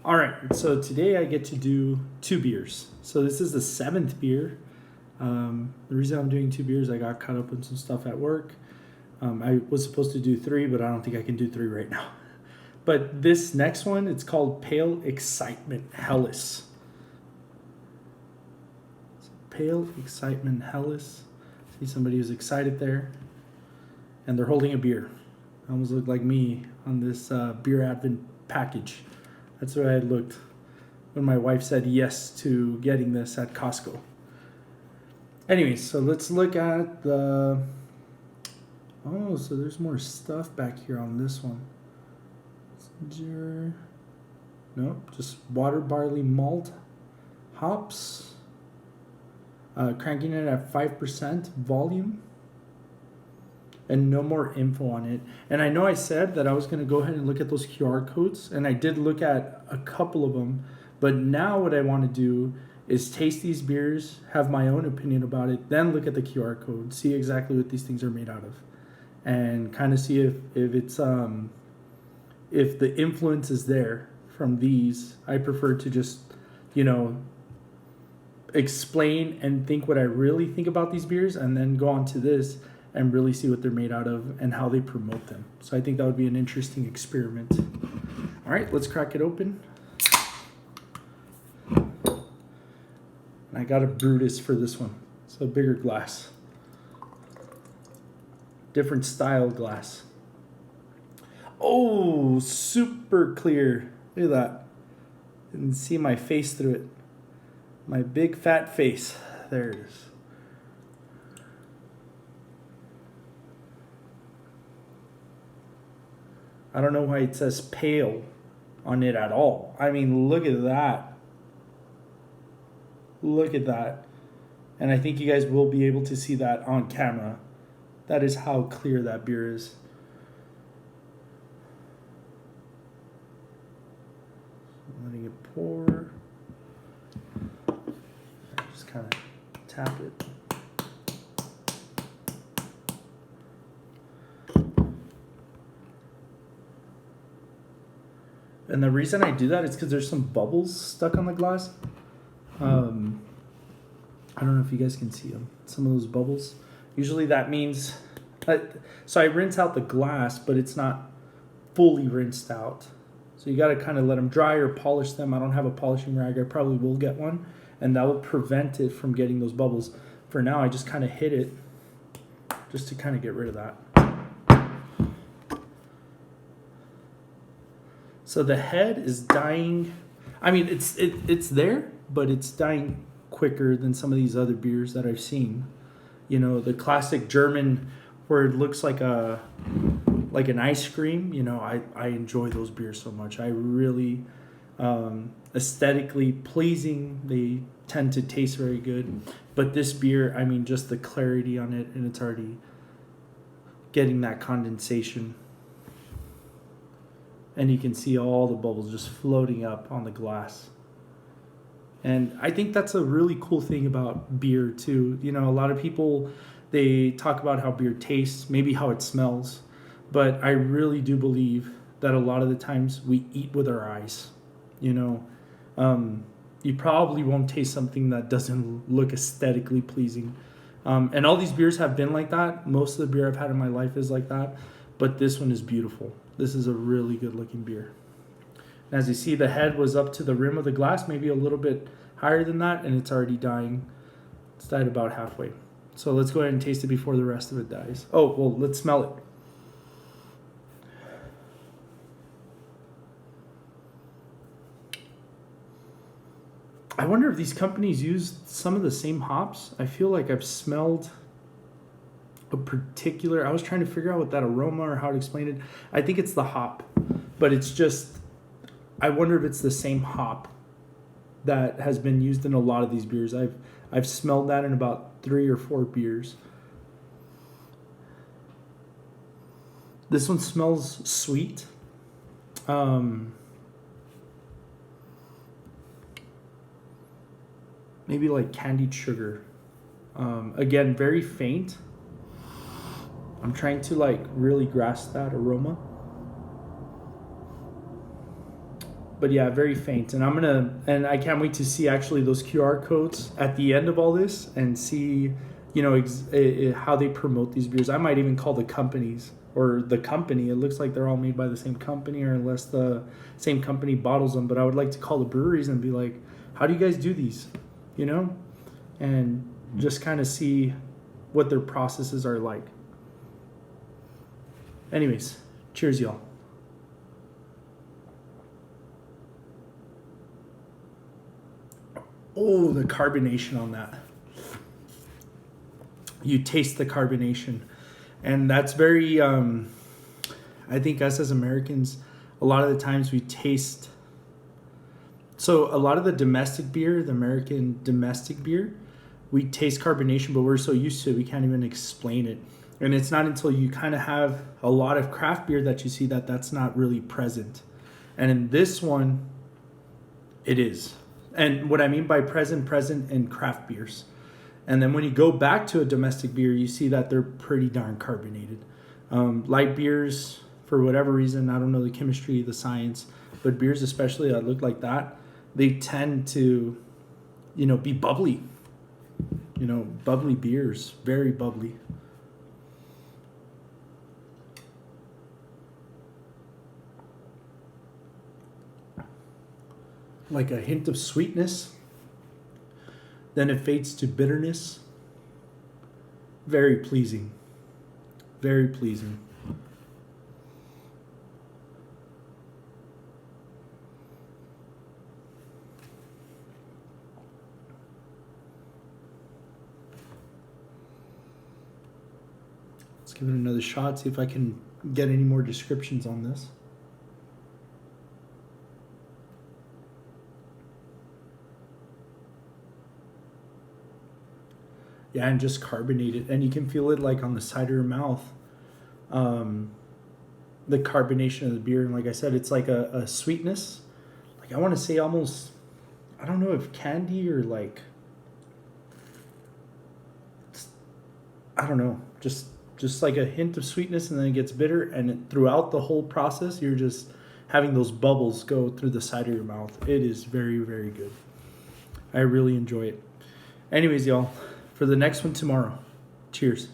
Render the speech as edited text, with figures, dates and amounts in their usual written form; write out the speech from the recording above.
All right, so today I get to do two beers. So this is the seventh beer. The reason I'm doing two beers, I got caught up in some stuff at work. I was supposed to do three, but I don't think I can do three right now. But this next one, it's called Pale Excitement Helles. Pale Excitement Helles. See somebody who's excited there. And they're holding a beer. Almost looked like me on this beer advent package. That's what I looked when my wife said yes to getting this at Costco. Anyways, so let's look at the... Oh, so there's more stuff back here on this one. Nope, just water, barley, malt, hops. Cranking it at 5% volume. And no more info on it. And I know I said that I was going to go ahead and look at those QR codes, and I did look at a couple of them. But now what I want to do is taste these beers, have my own opinion about it, then look at the QR code, see exactly what these things are made out of, and kind of see if it's if the influence is there from these. I prefer to just, explain and think what I really think about these beers, and then go on to this and really see what they're made out of and how they promote them. So I think that would be an interesting experiment. All right, let's crack it open. And I got a Brutus for this one. So a bigger glass. Different style glass. Oh, super clear. Look at that. You can see my face through it. My big fat face. There it is. I don't know why it says pale on it at all. I mean, look at that. Look at that. And I think you guys will be able to see that on camera. That is how clear that beer is. Letting it pour. Just kind of tap it. And the reason I do that is because there's some bubbles stuck on the glass. I don't know if you guys can see them. Some of those bubbles. Usually that means... so I rinse out the glass, but it's not fully rinsed out. So you got to kind of let them dry or polish them. I don't have a polishing rag. I probably will get one. And that will prevent it from getting those bubbles. For now, I just kind of hit it just to kind of get rid of that. So the head is dying. I mean, it's there, but it's dying quicker than some of these other beers that I've seen. The classic German where it looks like an ice cream. I enjoy those beers so much. I really aesthetically pleasing. They tend to taste very good. But this beer, I mean, just the clarity on it, and it's already getting that condensation. And you can see all the bubbles just floating up on the glass. And I think that's a really cool thing about beer too. A lot of people, they talk about how beer tastes, maybe how it smells. But I really do believe that a lot of the times we eat with our eyes. You probably won't taste something that doesn't look aesthetically pleasing. And all these beers have been like that. Most of the beer I've had in my life is like that. But this one is beautiful. This is a really good looking beer. And as you see, the head was up to the rim of the glass, maybe a little bit higher than that, and it's already dying. It's died about halfway. So let's go ahead and taste it before the rest of it dies. Oh, well, let's smell it. I wonder if these companies use some of the same hops. I feel like I've smelled a particular... I was trying to figure out what that aroma or how to explain it. I think it's the hop, but it's just... I wonder if it's the same hop that has been used in a lot of these beers. I've smelled that in about 3 or 4 beers. This one smells sweet. Maybe like candied sugar. Again, very faint. I'm trying to really grasp that aroma. But yeah, very faint. And I can't wait to see actually those QR codes at the end of all this and see, how they promote these beers. I might even call the companies or the company. It looks like they're all made by the same company, or unless the same company bottles them. But I would like to call the breweries and be like, how do you guys do these? And just kind of see what their processes are like. Anyways, cheers, y'all. Oh, the carbonation on that. You taste the carbonation. And that's very, I think us as Americans, a lot of the times we taste. So a lot of the domestic beer, the American domestic beer, we taste carbonation, but we're so used to it, we can't even explain it. And it's not until you kind of have a lot of craft beer that you see that that's not really present. And in this one, it is. And what I mean by present in craft beers. And then when you go back to a domestic beer, you see that they're pretty darn carbonated. Light beers, for whatever reason, I don't know the chemistry, the science, but beers especially that look like that, they tend to, be bubbly. Bubbly beers, very bubbly. Like a hint of sweetness. Then it fades to bitterness. Very pleasing. Very pleasing. Let's give it another shot, see if I can get any more descriptions on this. Yeah, and just carbonated. And you can feel it like on the side of your mouth. The carbonation of the beer. And like I said, it's like a sweetness. Like I want to say almost, I don't know if candy or like, I don't know. Just like a hint of sweetness, and then it gets bitter. And throughout the whole process, you're just having those bubbles go through the side of your mouth. It is very, very good. I really enjoy it. Anyways, y'all. For the next one tomorrow. Cheers.